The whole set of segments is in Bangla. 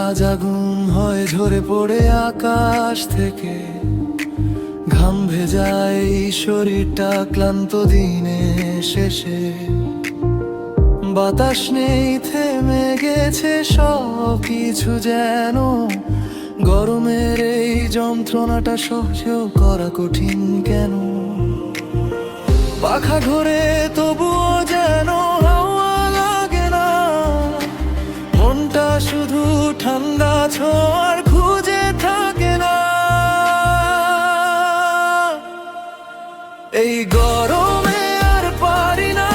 আজ আগুন হয় ঝরে পড়ে আকাশ থেকে, ঘাম ভেজায় এই শরীরটা ক্লান্ত দিনে শেষে। বাতাস নেই, থেমে গেছে সব কিছু যেন, গরমের এই যন্ত্রণাটা সহ্য করা কঠিন কেন? পাখা ঘোরে তবুও যেন হাওয়া লাগে না, মনটা শুধু ঠান্ডা ছোঁয়ার খুঁজে থাকে না। এই গরমে আর পারি না,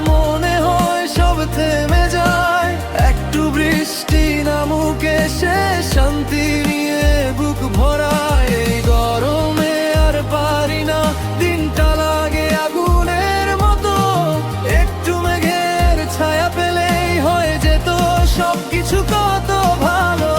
মনে হয় সব থেমে যায়। একটু বৃষ্টি নামুক, এসে শান্তি নিয়ে বুক ভরায়। এই গরমে আর পারি না, দিনটা লাগে আগুনের মতো। একটু মেঘের ছায়া পেলেই হয়ে যেত সবকিছু কত ভালো।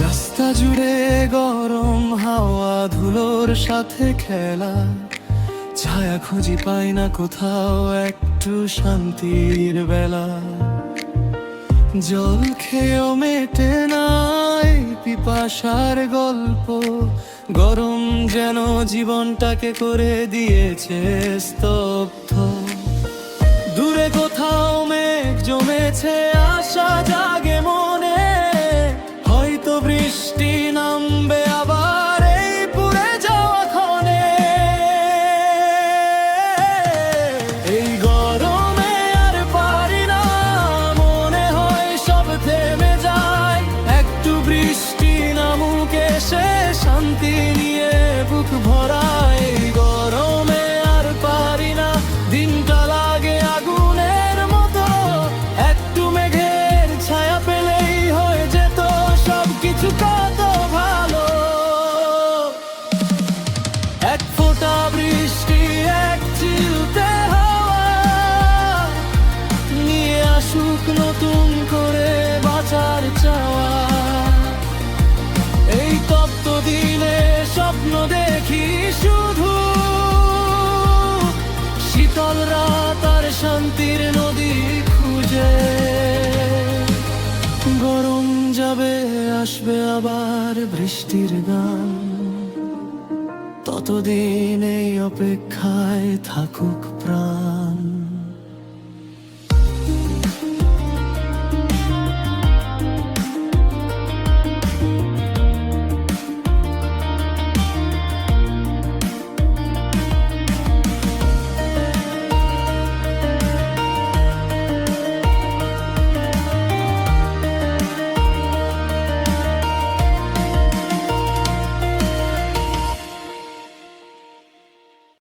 রাস্তা জুড়ে গরম হাওয়া, ধুলোর সাথে খেলা, ছায়া খুঁজি পাই না কোথাও একটু শান্তির বেলা। জল খেয়েও মেটে নাই পিপাসার গল্প, গরম যেন জীবনটাকে করে দিয়েছে স্তব্ধ। দূরে কোথাও মেঘ জমেছে, আশা জাগে মনে, হয়তো বৃষ্টি নামবে আবার এই পুড়ে যাওয়া ক্ষণে। এই গরমে আর পারি না, মনে হয় সব থেমে যায়। একটু বৃষ্টি নামুক, এসে শান্তি নিয়ে বুক ভরায়। এই গরমে আর পারি না, দিনটা লাগে আগুনের মতো। একটু মেঘের ছায়া পেলেই হয়ে যেত সবকিছু কত ভালো। এক ফোঁটা বৃষ্টি, এক চিলতে হাওয়া, নিয়ে আসুক নতুন করে বাঁচার চাওয়া। এই তপ্ত দিনে স্বপ্ন দেখি শুধু, শীতল রাত আর শান্তির নদী খুঁজে। গরম যাবে, আসবে আবার বৃষ্টির গান, ততদিন এই অপেক্ষায় থাকুক প্রাণ।